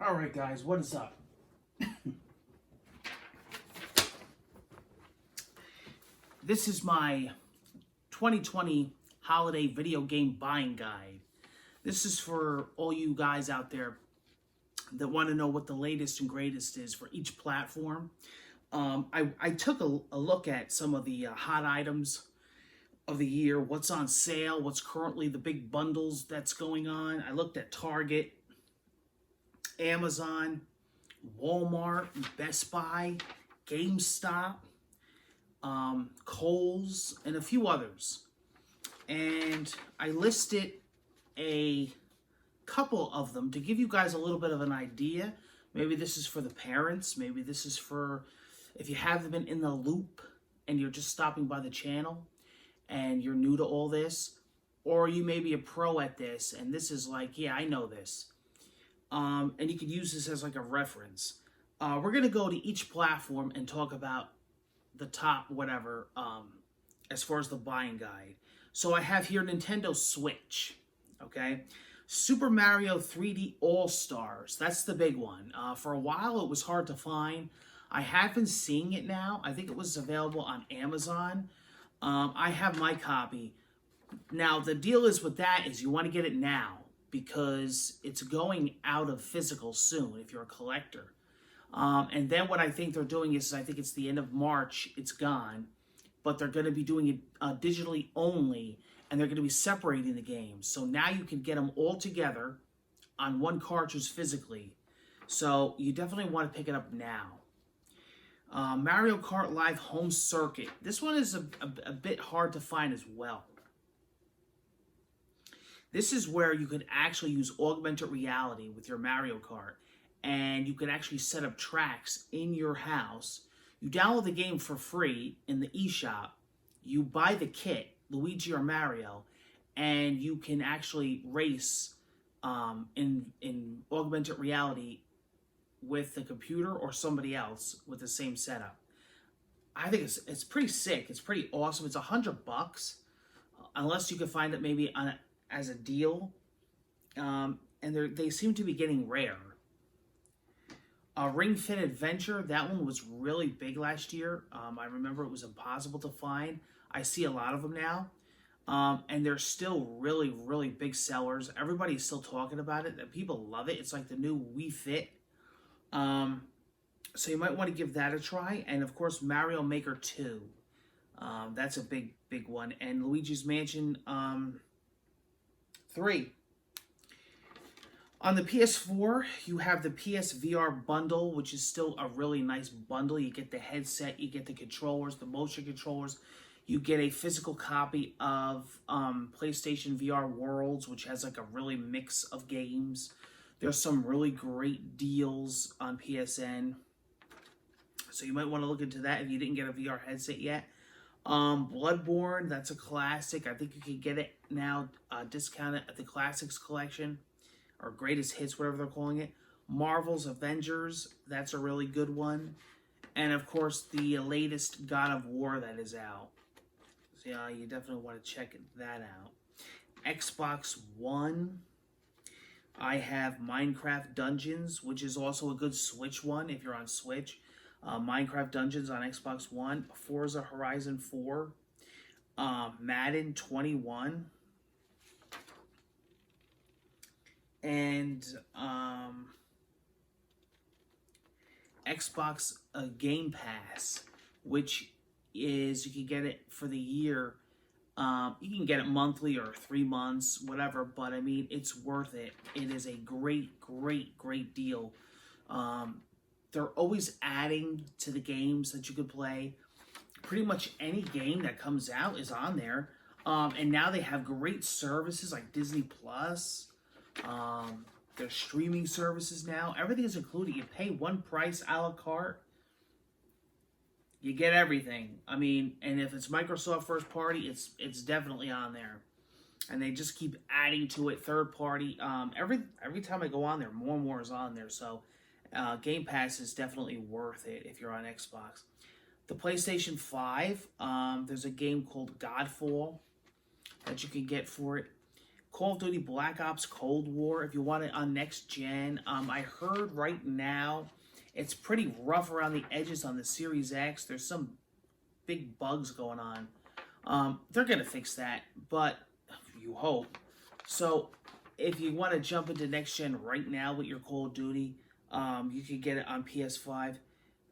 Alright guys, what is up? This is my 2020 holiday video game buying guide. This is for all you guys out there that want to know what the latest and greatest is for each platform. I took a look at some of the hot items of the year, what's on sale, what's currently the big bundles that's going on. I looked at Target, Amazon, Walmart, Best Buy, GameStop, Kohl's, and a few others. And I listed a couple of them to give you guys a little bit of an idea. Maybe this is for the parents. Maybe this is for if you haven't been in the loop and you're just stopping by the channel and you're new to all this. Or you may be a pro at this and this is like, yeah, I know this. And you could use this as like a reference. We're going to go to each platform and talk about the top whatever as far as the buying guide. So I have here Nintendo Switch, okay? Super Mario 3D All-Stars, that's the big one. For a while it was hard to find. I have been seeing it now. I think it was available on Amazon. I have my copy. Now the deal is with that is you want to get it now, because it's going out of physical soon if you're a collector. And then what I think they're doing is, I think it's the end of March, it's gone, but they're going to be doing it digitally only, and they're going to be separating the games. So now you can get them all together on one cartridge physically. So you definitely want to pick it up now. Mario Kart Live Home Circuit. This one is a bit hard to find as well. This is where you could actually use augmented reality with your Mario Kart, and you could actually set up tracks in your house. You download the game for free in the eShop. You buy the kit, Luigi or Mario, and you can actually race in augmented reality with the computer or somebody else with the same setup. I think it's pretty sick. It's pretty awesome. It's $100, unless you can find it maybe on as a deal, and they seem to be getting rare. Ring Fit Adventure, that one was really big last year. I remember it was impossible to find. I see a lot of them now, and they're still really, really big sellers. Everybody's still talking about it. People love it. It's like the new Wii Fit. So you might want to give that a try. And of course, Mario Maker 2. That's a big, big one. And Luigi's Mansion 3. On the PS4, you have the PSVR bundle, which is still a really nice bundle. You get the headset, you get the controllers, the motion controllers. You get a physical copy of PlayStation VR Worlds, which has like a really mix of games. There's some really great deals on PSN. So you might want to look into that if you didn't get a VR headset yet. Bloodborne, that's a classic. I think you can get it now discounted at the Classics Collection, or Greatest Hits, whatever they're calling it. Marvel's Avengers, that's a really good one. And of course, the latest God of War that is out. So yeah, you definitely want to check that out. Xbox One, I have Minecraft Dungeons, which is also a good Switch one if you're on Switch. Minecraft Dungeons on Xbox One, Forza Horizon 4, Madden 21, and Xbox Game Pass, which is, you can get it for the year. You can get it monthly or 3 months, whatever, but I mean, it's worth it. It is a great, great, great deal. They're always adding to the games that you could play. Pretty much any game that comes out is on there. And now they have great services like Disney Plus. There's streaming services now. Everything is included. You pay one price a la carte. You get everything. I mean, and if it's Microsoft first party, it's definitely on there. And they just keep adding to it, third party. Every time I go on there, more and more is on there. So Game Pass is definitely worth it if you're on Xbox. The PlayStation 5, there's a game called Godfall that you can get for it. Call of Duty Black Ops Cold War, if you want it on next gen. I heard right now it's pretty rough around the edges on the Series X. There's some big bugs going on. They're going to fix that, but you hope. So if you want to jump into next gen right now with your Call of Duty, you can get it on PS5.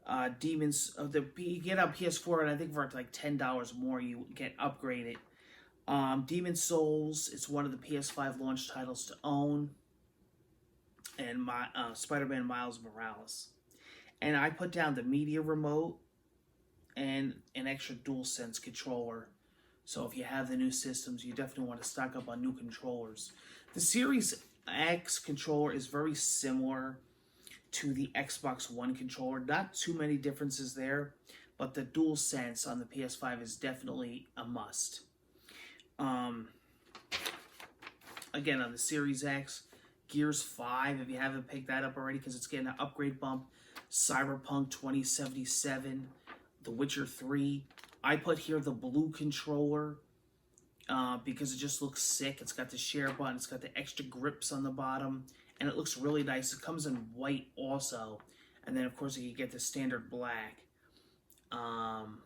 You get on PS4, and I think for like $10 more, you get upgraded. Demon Souls is one of the PS5 launch titles to own, and Spider-Man Miles Morales. And I put down the media remote and an extra DualSense controller. So if you have the new systems, you definitely want to stock up on new controllers. The Series X controller is very similar to the Xbox One controller. Not too many differences there, but the DualSense on the PS5 is definitely a must. Again, on the Series X, Gears 5, if you haven't picked that up already, because it's getting an upgrade bump. Cyberpunk 2077, The Witcher 3. I put here the blue controller because it just looks sick. It's got the share button, it's got the extra grips on the bottom, and it looks really nice. It comes in white also, and then of course you get the standard black. And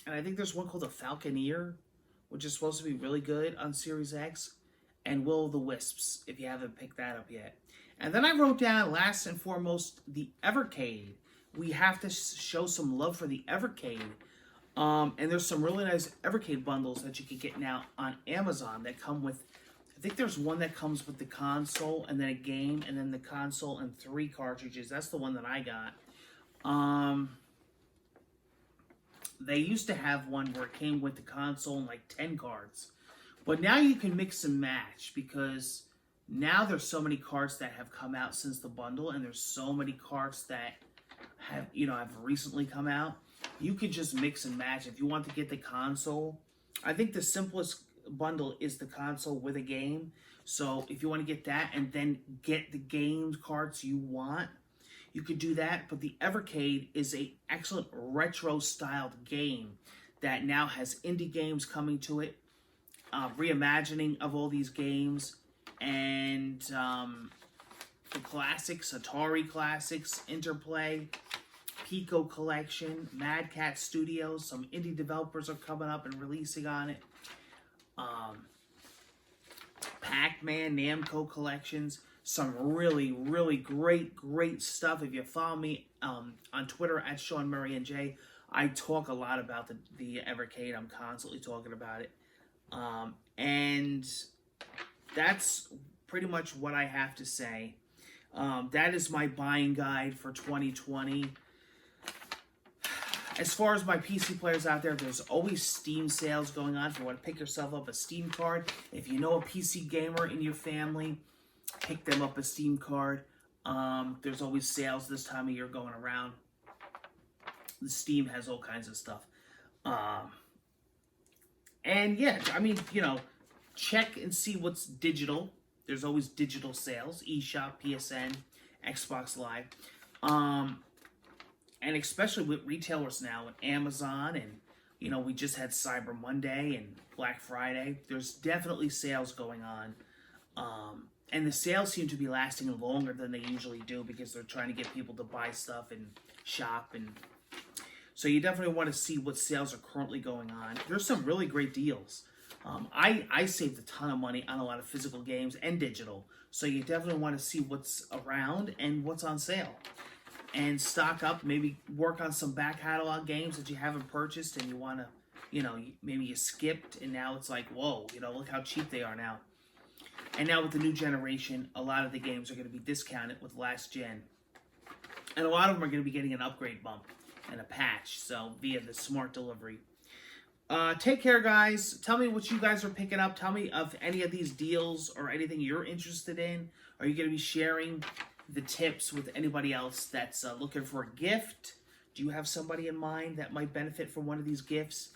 I think there's one called the Falconeer, which is supposed to be really good on Series X, and Will of the Wisps, if you haven't picked that up yet. And then I wrote down, last and foremost, the Evercade. We have to show some love for the Evercade. And there's some really nice Evercade bundles that you can get now on Amazon that come with, I think there's one that comes with the console and then a game, and then the console and 3 cartridges. That's the one that I got. They used to have one where it came with the console and like 10 cards. But now you can mix and match, because now there's so many cards that have come out since the bundle, and there's so many cards that have recently come out. You could just mix and match. If you want to get the console, I think the simplest bundle is the console with a game. So if you want to get that and then get the game cards you want, you could do that. But the Evercade is an excellent retro-styled game that now has indie games coming to it, reimagining of all these games, and the classics, Atari classics, Interplay, Pico Collection, Mad Cat Studios. Some indie developers are coming up and releasing on it. Pac-Man, Namco Collections. Some really, really great stuff. If you follow me on Twitter at Sean Murray and J, I talk a lot about the Evercade. I'm constantly talking about it. And that's pretty much what I have to say. That is my buying guide for 2020. As far as my PC players out there, there's always Steam sales going on. If you want to pick yourself up a Steam card, if you know a PC gamer in your family, pick them up a Steam card. There's always sales this time of year going around. The Steam has all kinds of stuff. And yeah, I mean, check and see what's digital. There's always digital sales, eShop, PSN, Xbox Live. And especially with retailers now, and Amazon, and, we just had Cyber Monday and Black Friday. There's definitely sales going on. And the sales seem to be lasting longer than they usually do, because they're trying to get people to buy stuff and shop. And so you definitely want to see what sales are currently going on. There's some really great deals. I saved a ton of money on a lot of physical games and digital. So you definitely want to see what's around and what's on sale. And stock up, maybe work on some back catalog games that you haven't purchased and you want to, maybe you skipped and now it's like, whoa, look how cheap they are now. And now with the new generation, a lot of the games are going to be discounted with last gen. And a lot of them are going to be getting an upgrade bump and a patch, so via the smart delivery. Take care, guys. Tell me what you guys are picking up. Tell me of any of these deals or anything you're interested in. Are you going to be sharing the tips with anybody else that's looking for a gift? Do you have somebody in mind that might benefit from one of these gifts?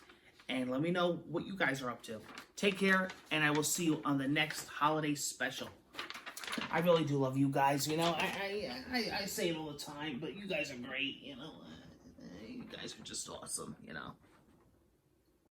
And let me know what you guys are up to. Take care, and I will see you on the next holiday special. I really do love you guys, I say it all the time, but you guys are great, You guys are just awesome,